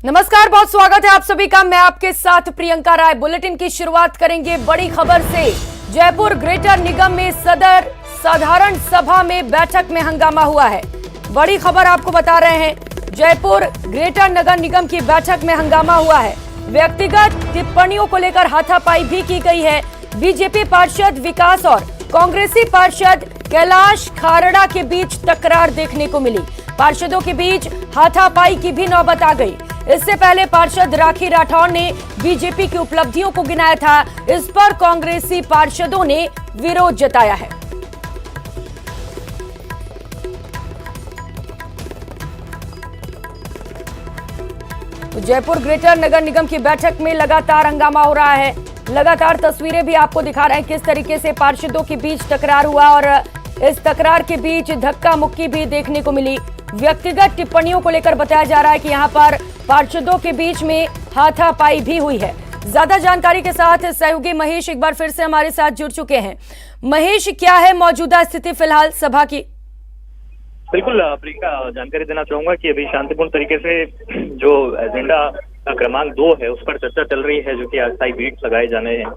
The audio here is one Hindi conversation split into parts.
नमस्कार, बहुत स्वागत है आप सभी का। मैं आपके साथ प्रियंका राय। बुलेटिन की शुरुआत करेंगे बड़ी खबर से। जयपुर ग्रेटर निगम में सदर साधारण सभा में बैठक में हंगामा हुआ है। बड़ी खबर आपको बता रहे हैं। जयपुर ग्रेटर नगर निगम की बैठक में हंगामा हुआ है। व्यक्तिगत टिप्पणियों को लेकर हाथापाई भी की गई है। बीजेपी पार्षद विकास और कांग्रेसी पार्षद कैलाश खारड़ा के बीच तकरार देखने को मिली। पार्षदों के बीच हाथापाई की भी नौबत आ गई। इससे पहले पार्षद राखी राठौर ने बीजेपी की उपलब्धियों को गिनाया था। इस पर कांग्रेसी पार्षदों ने विरोध जताया है। तो जयपुर ग्रेटर नगर निगम की बैठक में लगातार हंगामा हो रहा है। लगातार तस्वीरें भी आपको दिखा रहे हैं किस तरीके से पार्षदों के बीच तकरार हुआ और इस तकरार के बीच धक्का मुक्की भी देखने को मिली। व्यक्तिगत टिप्पणियों को लेकर बताया जा रहा है कि यहां पर पार्षदों के बीच में हाथापाई भी हुई है। ज्यादा जानकारी के साथ सहयोगी महेश एक बार फिर से हमारे साथ जुड़ चुके हैं। महेश, क्या है मौजूदा स्थिति फिलहाल सभा की? बिल्कुल प्रियंका, जानकारी देना चाहूंगा कि अभी शांतिपूर्ण तरीके से जो एजेंडा क्रमांक 2 है उस पर चर्चा चल रही है, जो कि अस्थायी बीट्स लगाए जाने हैं।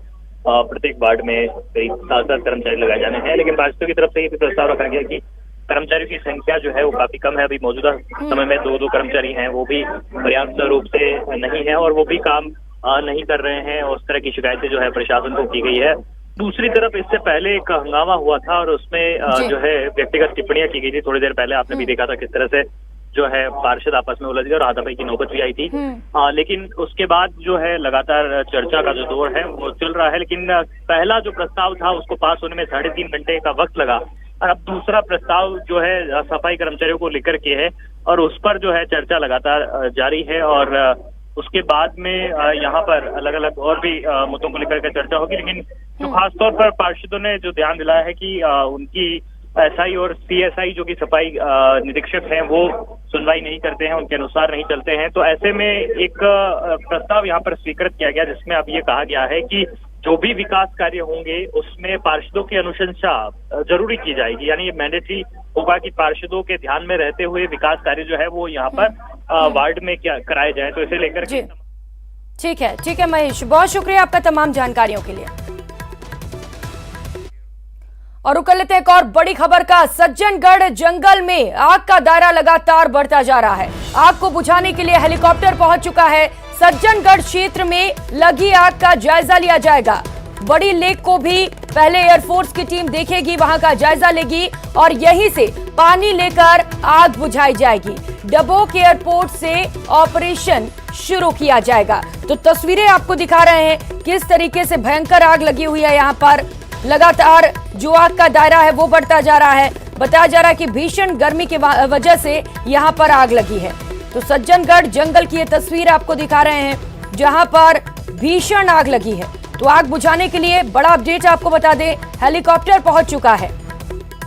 प्रत्येक वार्ड में करीब 7 कर्मचारी लगाए जाने हैं, लेकिन पार्षदों की तरफ से ये भी प्रस्ताव रखा गया कि कर्मचारियों की संख्या जो है वो काफी कम है। अभी मौजूदा समय में 2 कर्मचारी हैं, वो भी पर्याप्त रूप से नहीं है और वो भी काम नहीं कर रहे हैं। उस तरह की शिकायतें जो है प्रशासन को की गई है। दूसरी तरफ इससे पहले एक हंगामा हुआ था और उसमें जो है व्यक्तिगत टिप्पणियां की गई थी। थोड़ी देर पहले आपने भी देखा था किस तरह से जो है पार्षद आपस में उलझ गए और हाथापाई की नौबत भी आई थी। लेकिन उसके बाद जो है लगातार चर्चा का जो दौर है वो चल रहा है। लेकिन पहला जो प्रस्ताव था उसको पास होने में 3.5 घंटे का वक्त लगा और अब दूसरा प्रस्ताव जो है सफाई कर्मचारियों को लेकर के है और उस पर जो है चर्चा लगातार जारी है। और उसके बाद में यहाँ पर अलग अलग और भी मुद्दों को लेकर के चर्चा होगी। लेकिन जो खासतौर पर पार्षदों ने जो ध्यान दिलाया है कि उनकी एसआई और सीएसआई जो कि सफाई निरीक्षक हैं वो सुनवाई नहीं करते हैं, उनके अनुसार नहीं चलते हैं। तो ऐसे में एक प्रस्ताव यहाँ पर स्वीकृत किया गया जिसमें अब ये कहा गया है कि जो भी विकास कार्य होंगे उसमें पार्षदों की अनुशंसा जरूरी की जाएगी। यानी ये मैंडेटरी होगा कि पार्षदों के ध्यान में रहते हुए विकास कार्य जो है वो यहाँ पर वार्ड में क्या कराए जाए। तो इसे लेकर ठीक है महेश, बहुत शुक्रिया आपका तमाम जानकारियों के लिए। और रुक लेते हैं एक और बड़ी खबर का। सज्जनगढ़ जंगल में आग का दायरा लगातार बढ़ता जा रहा है। आग को बुझाने के लिए हेलीकॉप्टर पहुंच चुका है। सज्जनगढ़ क्षेत्र में लगी आग का जायजा लिया जाएगा। बड़ी लेक को भी पहले एयरफोर्स की टीम देखेगी, वहां का जायजा लेगी और यहीं से पानी लेकर आग बुझाई जाएगी। डबोक एयरपोर्ट से ऑपरेशन शुरू किया जाएगा। तो तस्वीरें आपको दिखा रहे हैं किस तरीके से भयंकर आग लगी हुई है। यहाँ पर लगातार जो आग का दायरा है वो बढ़ता जा रहा है। बताया जा रहा है कि भीषण गर्मी की वजह से यहाँ पर आग लगी है। तो सज्जनगढ़ जंगल की ये तस्वीर आपको दिखा रहे हैं जहां पर भीषण आग लगी है। तो आग बुझाने के लिए बड़ा अपडेट आपको बता दें, हेलीकॉप्टर पहुंच चुका है।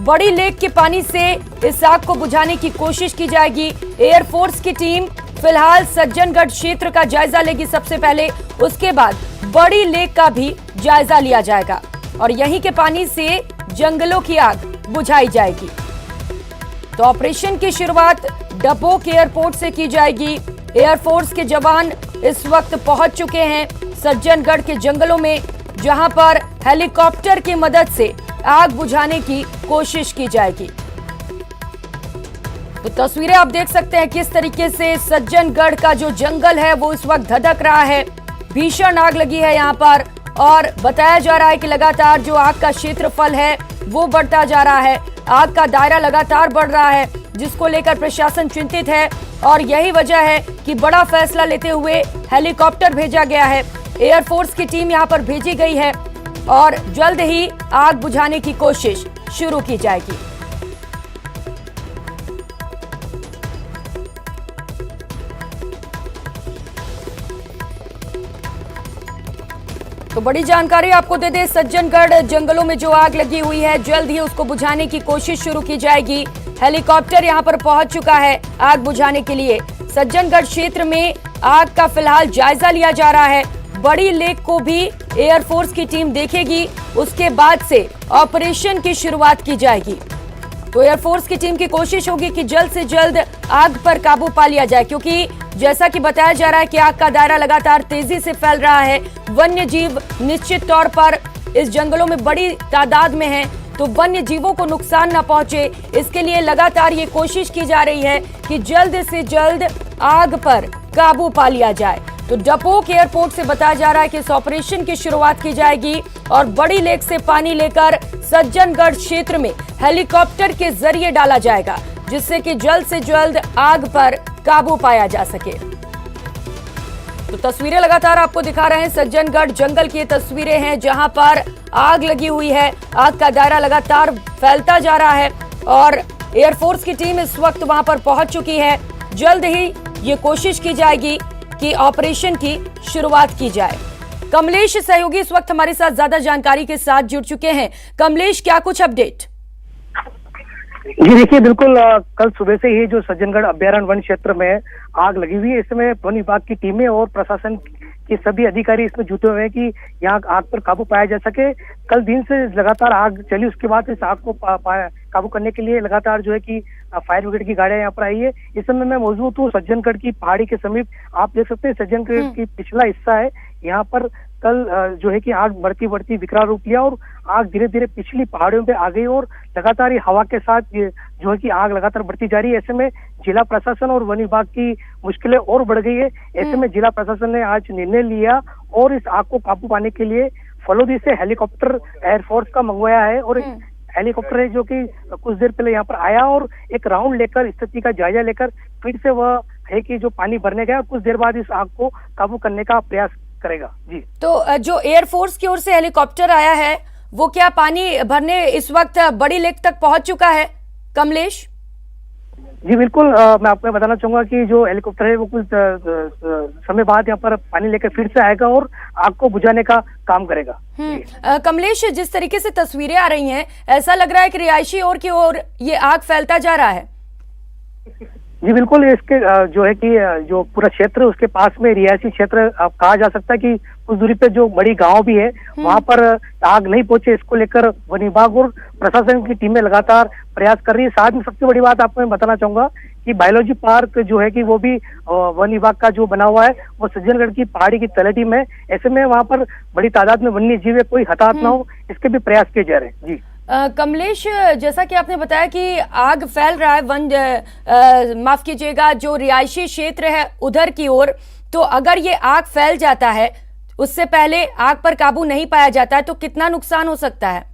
बड़ी लेक के पानी से इस आग को बुझाने की कोशिश की जाएगी। एयरफोर्स की टीम फिलहाल सज्जनगढ़ क्षेत्र का जायजा लेगी सबसे पहले, उसके बाद बड़ी लेक का भी जायजा लिया जाएगा और यहीं के पानी से जंगलों की आग बुझाई जाएगी। तो ऑपरेशन की शुरुआत डबोक एयरपोर्ट से की जाएगी। एयरफोर्स के जवान इस वक्त पहुंच चुके हैं सज्जनगढ़ के जंगलों में, जहां पर हेलीकॉप्टर की मदद से आग बुझाने की कोशिश की जाएगी। तो तस्वीरें आप देख सकते हैं किस तरीके से सज्जनगढ़ का जो जंगल है वो इस वक्त धधक रहा है। भीषण आग लगी है यहाँ पर और बताया जा रहा है कि लगातार जो आग का क्षेत्रफल है वो बढ़ता जा रहा है। आग का दायरा लगातार बढ़ रहा है जिसको लेकर प्रशासन चिंतित है और यही वजह है कि बड़ा फैसला लेते हुए हेलीकॉप्टर भेजा गया है। एयरफोर्स की टीम यहां पर भेजी गई है और जल्द ही आग बुझाने की कोशिश शुरू की जाएगी। तो बड़ी जानकारी आपको दे दें, सज्जनगढ़ जंगलों में जो आग लगी हुई है जल्द ही उसको बुझाने की कोशिश शुरू की जाएगी। हेलीकॉप्टर यहां पर पहुंच चुका है आग बुझाने के लिए। सज्जनगढ़ क्षेत्र में आग का फिलहाल जायजा लिया जा रहा है। बड़ी लेक को भी एयरफोर्स की टीम देखेगी, उसके बाद से ऑपरेशन की शुरुआत की जाएगी। तो एयरफोर्स की टीम की कोशिश होगी कि जल्द से जल्द आग पर काबू पा लिया जाए, क्योंकि जैसा कि बताया जा रहा है कि आग का दायरा लगातार तेजी से फैल रहा है। वन्य जीव निश्चित तौर पर इस जंगलों में बड़ी तादाद में हैं, तो वन्य जीवों को नुकसान न पहुंचे, इसके लिए लगातार ये कोशिश की जा रही है कि जल्द से जल्द आग पर काबू पा लिया जाए। तो डपोक एयरपोर्ट से बताया जा रहा है कि इस ऑपरेशन की शुरुआत की जाएगी और बड़ी लेक से पानी लेकर सज्जनगढ़ क्षेत्र में हेलीकॉप्टर के जरिए डाला जाएगा, जिससे कि जल्द से जल्द आग पर काबू पाया जा सके। तो तस्वीरें लगातार आपको दिखा रहे हैं, सज्जनगढ़ जंगल की तस्वीरें हैं जहां पर आग लगी हुई है। आग का दायरा लगातार फैलता जा रहा है और एयरफोर्स की टीम इस वक्त वहां पर पहुंच चुकी है। जल्द ही ये कोशिश की जाएगी कि ऑपरेशन की शुरुआत की जाए। कमलेश सहयोगी इस वक्त हमारे साथ ज्यादा जानकारी के साथ जुड़ चुके हैं। कमलेश, क्या कुछ अपडेट? जी देखिए, बिल्कुल कल सुबह से ही जो सज्जनगढ़ अभ्यारण्य वन क्षेत्र में आग लगी हुई है, इस समय वन विभाग की टीमें और प्रशासन के सभी अधिकारी इसमें जुटे हुए हैं कि यहाँ आग पर काबू पाया जा सके। कल दिन से लगातार आग चली, उसके बाद इस आग को काबू करने के लिए लगातार जो है कि फायर ब्रिगेड की गाड़ियां यहाँ पर आई है। इस समय मैं मौजूद हूँ सज्जनगढ़ की पहाड़ी के समीप। आप देख सकते हैं सज्जनगढ़ की पिछला हिस्सा है, यहाँ पर कल जो है कि आग बढ़ती बढ़ती विकराल रूप लिया और आग धीरे धीरे पिछली पहाड़ियों पे आ गई और लगातार ये हवा के साथ ये जो है कि आग लगातार बढ़ती जा रही है। ऐसे में जिला प्रशासन और वन विभाग की मुश्किलें और बढ़ गई है। ऐसे में जिला प्रशासन ने आज निर्णय लिया और इस आग को काबू पाने के लिए फलोदी से हेलीकॉप्टर एयरफोर्स का मंगवाया है और हेलीकॉप्टर है जो कि कुछ देर पहले यहाँ पर आया और एक राउंड लेकर स्थिति का जायजा लेकर फिर से वह है कि जो पानी भरने गया, कुछ देर बाद इस आग को काबू करने का प्रयास करेगा। जी, तो जो एयरफोर्स की ओर से हेलीकॉप्टर आया है वो क्या पानी भरने इस वक्त बड़ी लेक तक पहुंच चुका है कमलेश? जी बिल्कुल, मैं आपको बताना चाहूंगा कि जो हेलीकॉप्टर है वो कुछ समय बाद यहाँ पर पानी लेकर फिर से आएगा और आग को बुझाने का काम करेगा। कमलेश, जिस तरीके से तस्वीरें आ रही हैं, ऐसा लग रहा है कि रिहायशी ओर की ओर ये आग फैलता जा रहा है। जी बिल्कुल, इसके जो है कि जो पूरा क्षेत्र उसके पास में रिहायशी क्षेत्र कहा जा सकता है कि कुछ दूरी पे जो बड़ी गांव भी है वहां पर आग नहीं पहुंचे, इसको लेकर वन विभाग और प्रशासन की टीमें लगातार प्रयास कर रही है। साथ में सबसे बड़ी बात आपको मैं बताना चाहूंगा कि बायोलॉजी पार्क जो है कि वो भी वन विभाग का जो बना हुआ है वो सज्जनगढ़ की पहाड़ी की तलहटी में। ऐसे में वहां पर बड़ी तादाद में वन्य जीव कोई हताहत ना हो, इसके भी प्रयास किए जा रहे हैं। जी कमलेश, जैसा कि आपने बताया कि आग फैल रहा है माफ कीजिएगा जो रिहायशी क्षेत्र है उधर की ओर, तो अगर ये आग फैल जाता है, उससे पहले आग पर काबू नहीं पाया जाता है, तो कितना नुकसान हो सकता है?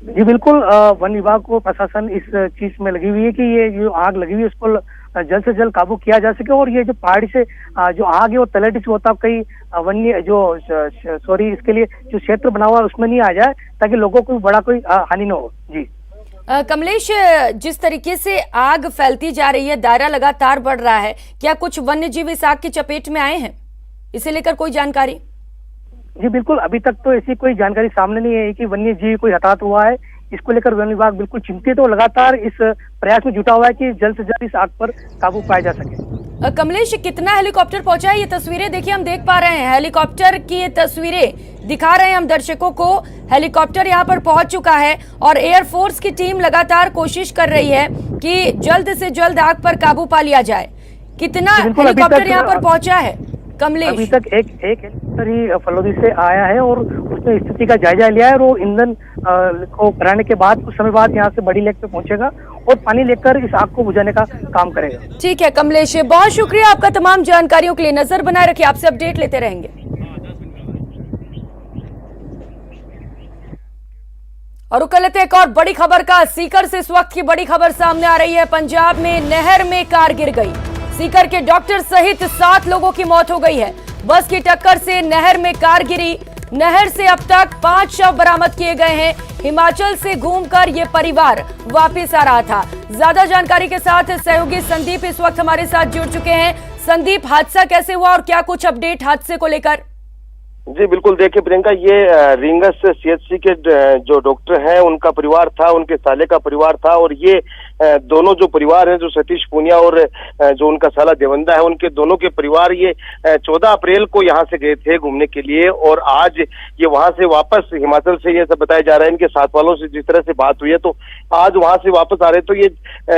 जी बिल्कुल, वन विभाग को प्रशासन इस चीज में लगी हुई है कि ये जो आग लगी हुई है उसको जल्द से जल्द काबू किया जा सके और ये जो पहाड़ी से जो आग है वो तलहटी से होता कई वन्य जो इसके लिए जो क्षेत्र बना हुआ है उसमें नहीं आ जाए ताकि लोगों को बड़ा कोई हानि न हो। जी कमलेश, जिस तरीके से आग फैलती जा रही है, दायरा लगातार बढ़ रहा है, क्या कुछ वन्य जीव इस आग की चपेट में आए हैं? इसे लेकर कोई जानकारी? जी बिल्कुल, अभी तक तो ऐसी कोई जानकारी सामने नहीं है कि वन्य जीव कोई हताहत हुआ है। इसको लेकर वन विभाग बिल्कुल चिंतित और लगातार इस प्रयास में जुटा हुआ है कि जल्द से जल्द इस आग पर काबू पाया जा सके। कमलेश, कितना हेलीकॉप्टर पहुंचा है? ये तस्वीरें देखिए, हम देख पा रहे हैं हेलीकॉप्टर की ये तस्वीरें दिखा रहे हैं हम दर्शकों को। हेलीकॉप्टर यहाँ पर पहुंच चुका है और एयरफोर्स की टीम लगातार कोशिश कर रही है कि जल्द से जल्द आग पर काबू पा लिया जाए। कितना हेलीकॉप्टर यहाँ पर पहुंचा है कमलेश? अभी तक एक हेलीकॉप्टर ही फलोदी से आया है और उसने स्थिति का जायजा लिया है और वो ईंधन को कराने के बाद कुछ समय बाद यहाँ से बड़ी लेक पे पहुंचेगा और पानी लेकर इस आग को बुझाने का काम करेगा। ठीक है कमलेश, बहुत शुक्रिया आपका तमाम जानकारियों के लिए। नजर बनाए रखिए, आपसे अपडेट लेते रहेंगे। और रुक लेते एक और बड़ी खबर का। सीकर से इस वक्त की बड़ी खबर सामने आ रही है। पंजाब में नहर में कार गिर गई। सीकर के डॉक्टर सहित 7 लोगों की मौत हो गई है। बस की टक्कर से नहर में कार गिरी। नहर से अब तक 5 शव बरामद किए गए हैं। हिमाचल से घूमकर ये परिवार वापस आ रहा था। ज्यादा जानकारी के साथ सहयोगी संदीप इस वक्त हमारे साथ जुड़ चुके हैं। संदीप, हादसा कैसे हुआ और क्या कुछ अपडेट हादसे को लेकर? जी बिल्कुल, देखिए प्रियंका, ये रींगस सीएचसी के जो डॉक्टर हैं उनका परिवार था, उनके साले का परिवार था, और ये दोनों जो परिवार हैं, जो सतीश पूनिया और जो उनका साला देवंदा है, उनके दोनों के परिवार ये 14 अप्रैल को यहाँ से गए थे घूमने के लिए, और आज ये वहां से वापस हिमाचल से, ये सब बताया जा रहा है, इनके साथ वालों से जिस तरह से बात हुई है, तो आज वहां से वापस आ रहे। तो ये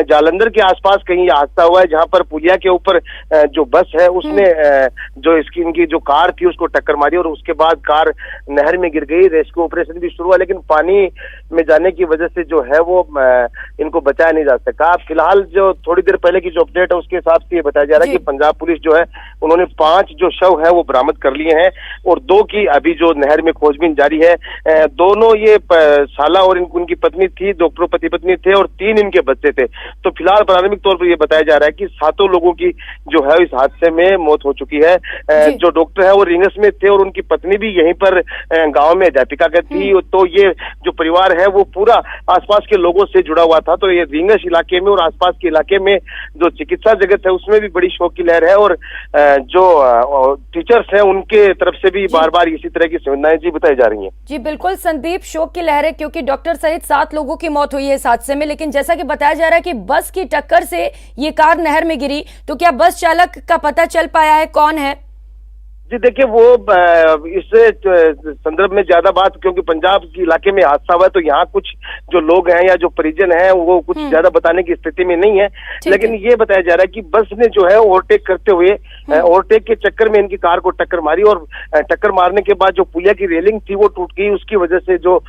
जालंधर के आसपास कहीं ये हादसा हुआ है, जहां पर पुलिया के ऊपर जो बस है उसने जो इनकी जो कार थी उसको टक्कर मारी, और उसके बाद कार नहर में गिर गई। रेस्क्यू ऑपरेशन भी शुरू हुआ, लेकिन पानी में जाने की वजह से जो है वो इनको बचाया नहीं जा सका। फिलहाल जो थोड़ी देर पहले की जो अपडेट है उसके हिसाब से ये बताया जा रहा है कि पंजाब पुलिस जो है उन्होंने 5 जो शव है वो बरामद कर लिए हैं, और 2 की अभी जो नहर में खोजबीन जारी है। दोनों ये साला और उनकी पत्नी थी, डॉक्टर पति पत्नी थे, और 3 इनके बच्चे थे। तो फिलहाल प्राथमिक तौर पर ये बताया जा रहा है कि 7 लोगों की जो है इस हादसे में मौत हो चुकी है। जो डॉक्टर है वो रींगस में थे, और उनकी पत्नी भी यहीं पर गांव में अध्यापिका का थी। तो ये जो परिवार है वो पूरा आसपास के लोगों से जुड़ा हुआ था। तो ये रींगस इलाके में और आसपास के इलाके में जो चिकित्सा जगत है उसमें भी बड़ी शोक की लहर है, और जो टीचर्स हैं उनके तरफ से भी बार बार इसी तरह की संवेदनाएं जी बताई जा रही हैं। जी बिल्कुल संदीप, शोक की लहर है क्योंकि डॉक्टर सहित 7 लोगों की मौत हुई है इस हादसे में, लेकिन जैसा कि बताया जा रहा है कि बस की टक्कर से ये कार नहर में गिरी। तो क्या बस चालक का पता चल पाया है, कौन है? जी देखिए, वो इससे संदर्भ में ज्यादा बात, क्योंकि पंजाब के इलाके में हादसा हुआ है तो यहाँ कुछ जो लोग हैं या जो परिजन हैं वो कुछ ज्यादा बताने की स्थिति में नहीं है, लेकिन ये बताया जा रहा है कि बस ने जो है ओवरटेक करते हुए ओवरटेक के चक्कर में इनकी कार को टक्कर मारी, और टक्कर मारने के बाद जो पुलिया की रेलिंग थी वो टूट गई, उसकी वजह से जो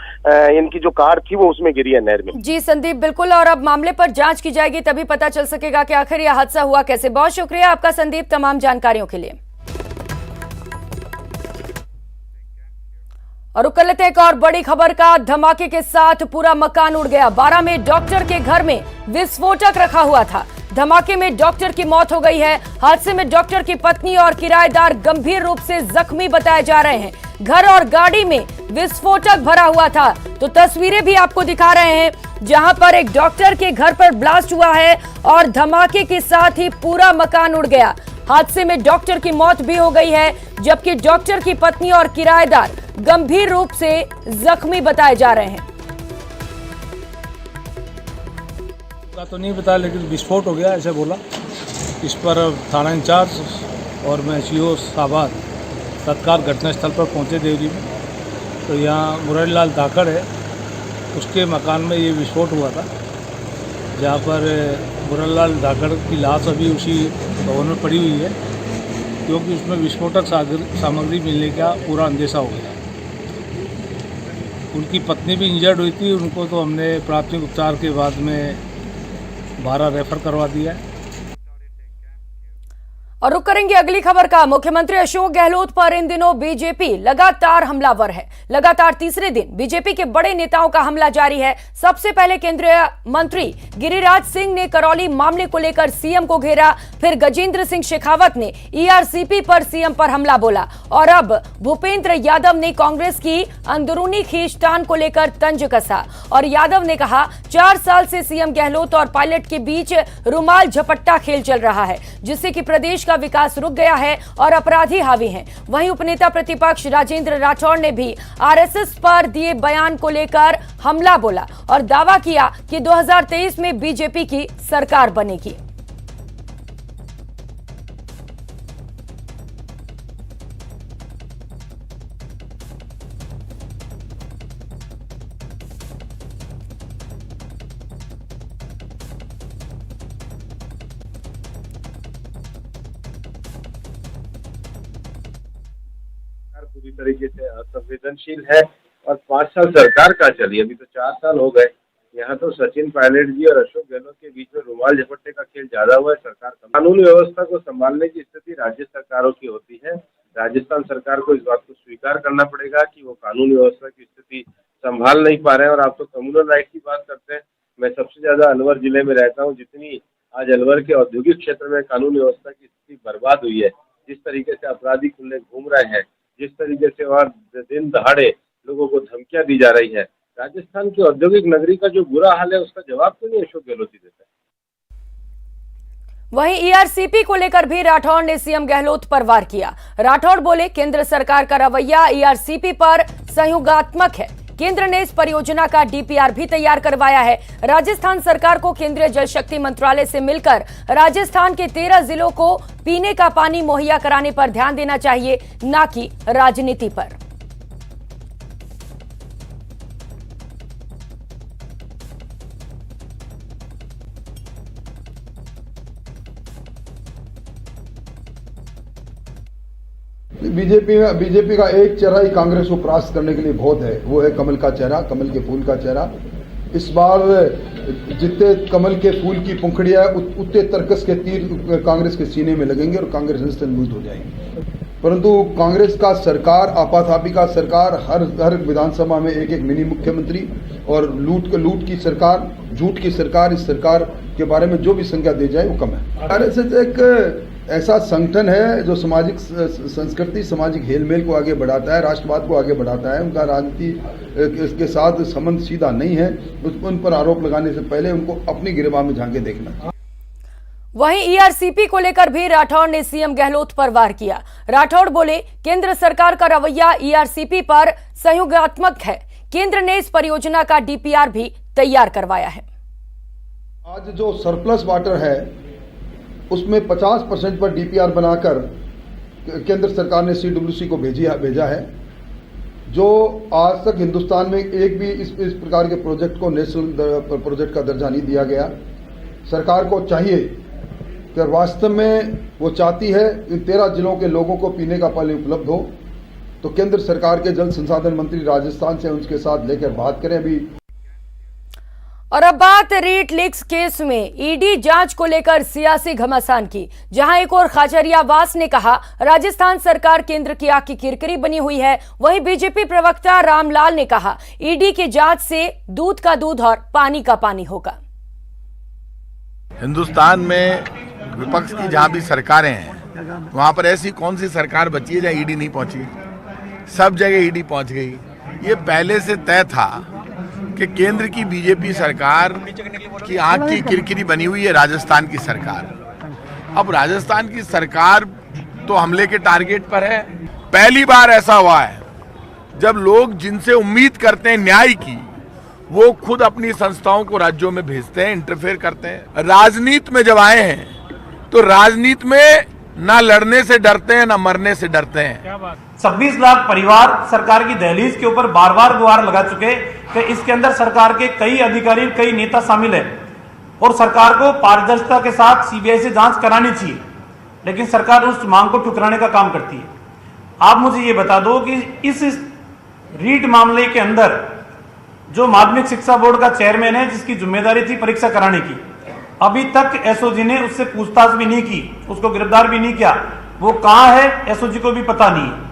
इनकी जो कार थी वो उसमें गिरी है नहर में। जी संदीप बिल्कुल, और अब मामले पर जांच की जाएगी, तभी पता चल सकेगा कि आखिर यह हादसा हुआ कैसे। बहुत शुक्रिया आपका संदीप तमाम जानकारियों के लिए। और रुक कर लेते हैं एक और बड़ी खबर का। धमाके के साथ पूरा मकान उड़ गया। 12 में डॉक्टर के घर में विस्फोटक रखा हुआ था। धमाके में डॉक्टर की मौत हो गई है। हादसे में डॉक्टर की पत्नी और किराएदार गंभीर रूप से जख्मी बताए जा रहे हैं। घर और गाड़ी में विस्फोटक भरा हुआ था। तो तस्वीरें भी आपको दिखा रहे हैं जहां पर एक डॉक्टर के घर पर ब्लास्ट हुआ है और धमाके के साथ ही पूरा मकान उड़ गया। हादसे में डॉक्टर की मौत भी हो गई है, जबकि डॉक्टर की पत्नी और किराएदार गंभीर रूप से जख्मी बताए जा रहे हैं। तो नहीं पता, लेकिन विस्फोट हो गया ऐसे बोला। इस पर थाना इंचार्ज और मैं सीओ साहबाद तत्काल घटनास्थल पर पहुंचे देवरी में। तो यहाँ मुरारीलाल धाकड़ है, उसके मकान में ये विस्फोट हुआ था, जहाँ पर मुरारीलाल धाकड़ की लाश अभी उसी भवन में पड़ी हुई है, क्योंकि उसमें विस्फोटक सामग्री मिलने का पूरा अंदेशा हो गया। उनकी पत्नी भी इंजर्ड हुई थी, उनको तो हमने प्राथमिक उपचार के बाद में 12 रेफर करवा दिया है। और रुक करेंगे अगली खबर का। मुख्यमंत्री अशोक गहलोत पर इन दिनों बीजेपी लगातार हमलावर है। लगातार तीसरे दिन बीजेपी के बड़े नेताओं का हमला जारी है। सबसे पहले केंद्रीय मंत्री गिरिराज सिंह ने करौली मामले को लेकर सीएम को घेरा, फिर गजेंद्र सिंह शेखावत ने ईआरसीपी पर सीएम पर हमला बोला, और अब भूपेंद्र यादव ने कांग्रेस की अंदरूनी खींचतान को लेकर तंज कसा। और यादव ने कहा 4 साल से सीएम गहलोत और पायलट के बीच रुमाल झपट्टा खेल चल रहा है, जिससे कि प्रदेश का विकास रुक गया है और अपराधी हावी हैं। वहीं उपनेता प्रतिपक्ष राजेंद्र राठौड़ ने भी आरएसएस पर दिए बयान को लेकर हमला बोला और दावा किया कि 2023 में बीजेपी की सरकार बनेगी। पूरी तरीके से असंवेदनशील है और 5 साल सरकार का चली, अभी तो 4 साल हो गए। यहाँ तो सचिन पायलट जी और अशोक गहलोत के बीच में रुमाल झपट्टे का खेल ज्यादा हुआ है। सरकार कानून व्यवस्था को संभालने की स्थिति राज्य सरकारों की होती है। राजस्थान सरकार को इस बात को स्वीकार करना पड़ेगा कि वो कानून व्यवस्था की स्थिति संभाल नहीं पा रहे हैं। और आप तो कम्युनल राइट की बात करते हैं। मैं सबसे ज्यादा अलवर जिले में रहता हूँ। जितनी आज अलवर के औद्योगिक क्षेत्र में कानून व्यवस्था की स्थिति बर्बाद हुई है, जिस तरीके से अपराधी खुले घूम रहे हैं, जिस तरीके से और दिन दहाड़े लोगों को धमकियां दी जा रही है, राजस्थान की औद्योगिक नगरी का जो बुरा हाल है उसका जवाब क्यों नहीं अशोक गहलोत देता है? वहीं ईआरसीपी को लेकर भी राठौड़ ने सीएम गहलोत पर वार किया। राठौड़ बोले, केंद्र सरकार का रवैया ईआरसीपी पर संयोगात्मक है। केंद्र ने इस परियोजना का डीपीआर भी तैयार करवाया है। राजस्थान सरकार को केंद्रीय जल शक्ति मंत्रालय से मिलकर राजस्थान के 13 जिलों को पीने का पानी मुहैया कराने पर ध्यान देना चाहिए, न कि राजनीति पर। बीजेपी का एक चेहरा ही कांग्रेस को परास्त करने के लिए बहुत है, वो है कमल का चेहरा, कमल के फूल का चेहरा। इस बार जितने कमल के फूल की पंखुड़ियां उतने तरकस के तीर कांग्रेस के सीने में लगेंगे और कांग्रेस निस्तंभूत हो जाएगी। परंतु कांग्रेस का सरकार, आपाधापी का सरकार, हर विधानसभा में एक मिनी मुख्यमंत्री और लूट की सरकार, झूठ की सरकार, इस सरकार के बारे में जो भी संज्ञा दी जाए वो कम है। आरएसएस एक ऐसा संगठन है जो सामाजिक संस्कृति, सामाजिक हेलमेल को आगे बढ़ाता है, राष्ट्रवाद को आगे बढ़ाता है। उनका राजनीति के साथ संबंध सीधा नहीं है। उन पर आरोप लगाने से पहले उनको अपनी गिरबान में झांके देखना। वहीं ईआरसीपी को लेकर भी राठौड़ ने सीएम गहलोत पर वार किया। राठौड़ बोले, केंद्र सरकार का रवैया ईआरसीपी पर संयोगात्मक है। केंद्र ने इस परियोजना का डीपीआर भी तैयार करवाया है। आज जो सरप्लस वाटर है उसमें 50% पर डीपीआर बनाकर केंद्र सरकार ने सीडब्ल्यूसी को भेजा है, जो आज तक हिंदुस्तान में एक भी इस प्रकार के प्रोजेक्ट को नेशनल प्रोजेक्ट का दर्जा नहीं दिया गया। सरकार को चाहिए कि वास्तव में वो चाहती है इन 13 जिलों के लोगों को पीने का पानी उपलब्ध हो, तो केंद्र सरकार के जल संसाधन मंत्री राजस्थान से उनके साथ लेकर बात करें। अभी और अब बात रीट लीक्स केस में ईडी जांच को लेकर सियासी घमासान की, जहां एक और खाचरियावास ने कहा राजस्थान सरकार केंद्र की आंख की किरकिरी बनी हुई है। वहीं बीजेपी प्रवक्ता रामलाल ने कहा ईडी की जांच से दूध का दूध और पानी का पानी होगा। हिंदुस्तान में विपक्ष की जहां भी सरकारें हैं वहां पर ऐसी कौन सी सरकार बची है जहां ईडी नहीं पहुंची? सब जगह ईडी पहुंच गई। ये पहले से तय था कि केंद्र की बीजेपी सरकार की आंख की किरकिरी बनी हुई है राजस्थान की सरकार। अब राजस्थान की सरकार तो हमले के टारगेट पर है। पहली बार ऐसा हुआ है जब लोग जिनसे उम्मीद करते हैं न्याय की, वो खुद अपनी संस्थाओं को राज्यों में भेजते हैं, इंटरफेयर करते हैं। राजनीति में जब आए हैं तो राजनीति में ना लड़ने से डरते हैं ना मरने से डरते हैं। 26 लाख परिवार सरकार की दहलीज के ऊपर बार बार गुहार लगा चुके कि इसके अंदर सरकार के कई अधिकारी, कई नेता शामिल हैं और सरकार को पारदर्शिता के साथ सीबीआई से जांच करानी चाहिए, लेकिन सरकार उस मांग को ठुकराने का काम करती है। आप मुझे ये बता दो कि इस रीट मामले के अंदर जो माध्यमिक शिक्षा बोर्ड का चेयरमैन है, जिसकी जिम्मेदारी थी परीक्षा कराने की, अभी तक एसओजी ने उससे पूछताछ भी नहीं की, उसको गिरफ्तार भी नहीं किया। वो कहां है एसओजी को भी पता नहीं है।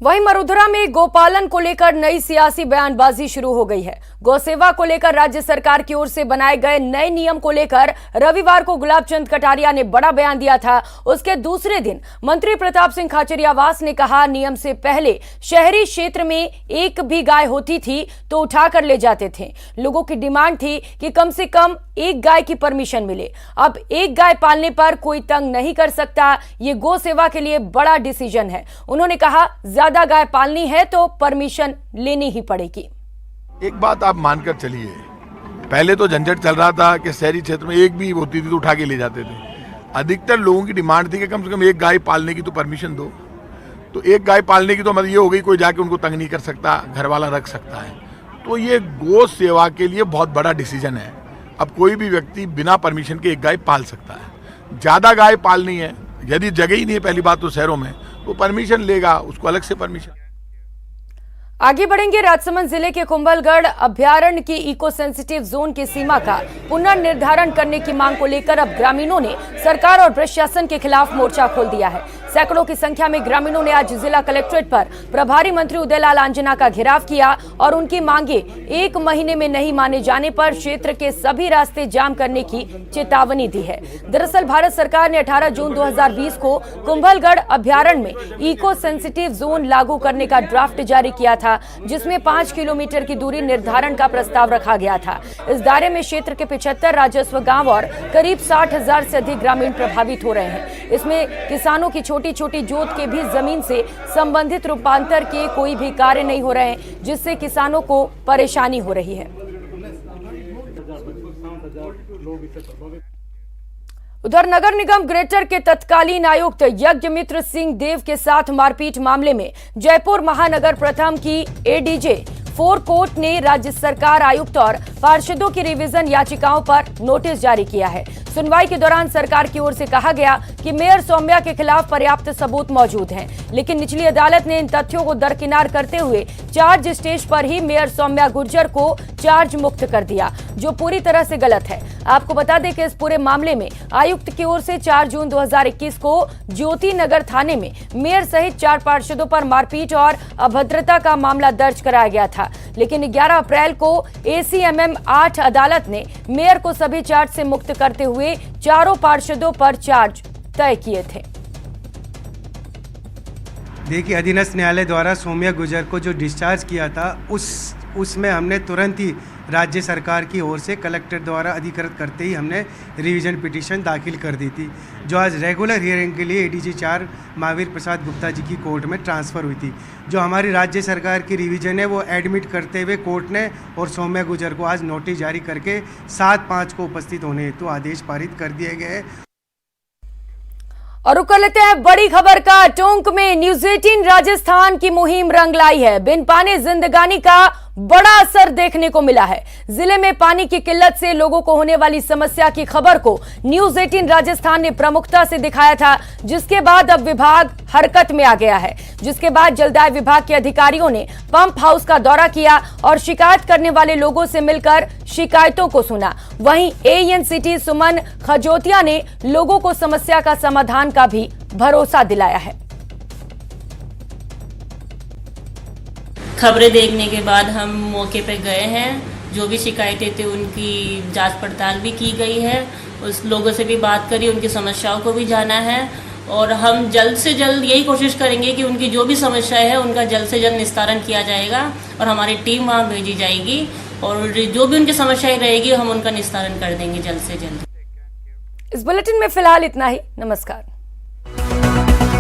वहीं मरुधरा में गोपालन को लेकर नई सियासी बयानबाजी शुरू हो गई है। गौसेवा को लेकर राज्य सरकार की ओर से बनाए गए नए नियम को लेकर रविवार को गुलाब चंद कटारिया ने बड़ा बयान दिया था। उसके दूसरे दिन मंत्री प्रताप सिंह खाचरियावास ने कहा, नियम से पहले शहरी क्षेत्र में एक भी गाय होती थी तो उठाकर ले जाते थे। लोगों की डिमांड थी कि कम से कम एक गाय की परमिशन मिले। अब एक गाय पालने पर कोई तंग नहीं कर सकता। ये गौ सेवा के लिए बड़ा डिसीजन है। उन्होंने कहा, ज्यादा गाय पालनी है तो परमिशन लेनी ही पड़ेगी। एक बात आप मानकर चलिए, पहले तो झंझट चल रहा था कि शहरी क्षेत्र में एक भी होती थी तो उठा के ले जाते थे। अधिकतर लोगों की डिमांड थी कि कम से कम एक गाय पालने की तो परमिशन दो। तो एक गाय पालने की तो मतलब ये हो गई, कोई जाके उनको तंग नहीं कर सकता, घर वाला रख सकता है। तो ये गौ सेवा के लिए बहुत बड़ा डिसीजन है। अब कोई भी व्यक्ति बिना परमिशन के एक गाय पाल सकता है। ज्यादा गाय पालनी है, यदि जगह ही नहीं है पहली बात तो शहरों में, तो परमिशन लेगा, उसको अलग से परमिशन। आगे बढ़ेंगे। राजसमंद जिले के कुंभलगढ़ अभ्यारण्य की इको सेंसिटिव जोन की सीमा का पुनर्निर्धारण करने की मांग को लेकर अब ग्रामीणों ने सरकार और प्रशासन के खिलाफ मोर्चा खोल दिया है। सैकड़ों की संख्या में ग्रामीणों ने आज जिला कलेक्ट्रेट पर प्रभारी मंत्री उदयलाल आंजना का घेराव किया और उनकी मांगे 1 महीने में नहीं माने जाने पर क्षेत्र के सभी रास्ते जाम करने की चेतावनी दी है। दरअसल भारत सरकार ने 18 जून 2020 को कुंभलगढ़ अभयारण्य में इको सेंसिटिव जोन लागू करने का ड्राफ्ट जारी किया था, जिसमें 5 किलोमीटर की दूरी निर्धारण का प्रस्ताव रखा गया था। इस दायरे में क्षेत्र के 75 राजस्व गांव और करीब 60,000 से अधिक ग्रामीण प्रभावित हो रहे हैं। इसमें किसानों की छोटी छोटी जोत के भी जमीन से संबंधित रूपांतर के कोई भी कार्य नहीं हो रहे हैं, जिससे किसानों को परेशानी हो रही है। उधर नगर निगम ग्रेटर के तत्कालीन आयुक्त यज्ञमित्र सिंह देव के साथ मारपीट मामले में जयपुर महानगर प्रथम की एडीजे 4 कोर्ट ने राज्य सरकार, आयुक्त और पार्षदों की रिवीजन याचिकाओं पर नोटिस जारी किया है। सुनवाई के दौरान सरकार की ओर से कहा गया कि मेयर सौम्या के खिलाफ पर्याप्त सबूत मौजूद हैं, लेकिन निचली अदालत ने इन तथ्यों को दरकिनार करते हुए चार्ज स्टेज पर ही मेयर सौम्या गुर्जर को चार्ज मुक्त कर दिया, जो पूरी तरह से गलत है। आपको बता दें कि इस पूरे मामले में आयुक्त की ओर से 4 जून 2021 को ज्योति नगर थाने में मेयर सहित 4 पार्षदों पर मारपीट और अभद्रता का मामला दर्ज कराया गया था, लेकिन 11 अप्रैल को ACMM 8 अदालत ने मेयर को सभी चार्ज से मुक्त करते हुए चारों पार्षदों पर चार्ज तय किए थे। देखिए, अधीनस्थ न्यायालय द्वारा सौम्या गुर्जर को जो डिस्चार्ज किया था उसमें हमने तुरंत ही राज्य सरकार की ओर से कलेक्टर द्वारा अधिकृत करते ही हमने रिवीजन पिटीशन दाखिल कर दी थी, जो आज रेगुलर हियरिंग के लिए एडीजी 4 महावीर प्रसाद गुप्ता जी की कोर्ट में ट्रांसफ़र हुई थी। जो हमारी राज्य सरकार की रिवीजन है वो एडमिट करते हुए कोर्ट ने और सौम्या गुर्जर को आज नोटिस जारी करके 7/5 को उपस्थित होने हेतु आदेश पारित कर दिए गए। और रुक कर लेते हैं बड़ी खबर का। टोंक में न्यूज 18 राजस्थान की मुहिम रंग लाई है। बिन पानी जिंदगानी का बड़ा असर देखने को मिला है। जिले में पानी की किल्लत से लोगों को होने वाली समस्या की खबर को न्यूज 18 राजस्थान ने प्रमुखता से दिखाया था, जिसके बाद अब विभाग हरकत में आ गया है। जिसके बाद जलदाय विभाग के अधिकारियों ने पंप हाउस का दौरा किया और शिकायत करने वाले लोगों से मिलकर शिकायतों को सुना। वहीं AN सिटी सुमन खजोतिया ने लोगों को समस्या का समाधान का भी भरोसा दिलाया है। खबरें देखने के बाद हम मौके पर गए हैं। जो भी शिकायतें थी उनकी जांच पड़ताल भी की गई है। उस लोगों से भी बात करी, उनकी समस्याओं को भी जाना है और हम जल्द से जल्द यही कोशिश करेंगे कि उनकी जो भी समस्याएं हैं उनका जल्द से जल्द निस्तारण किया जाएगा और हमारी टीम वहां भेजी जाएगी और जो भी उनकी समस्याएं रहेगी हम उनका निस्तारण कर देंगे जल्द से जल्द। इस बुलेटिन में फिलहाल इतना ही। नमस्कार।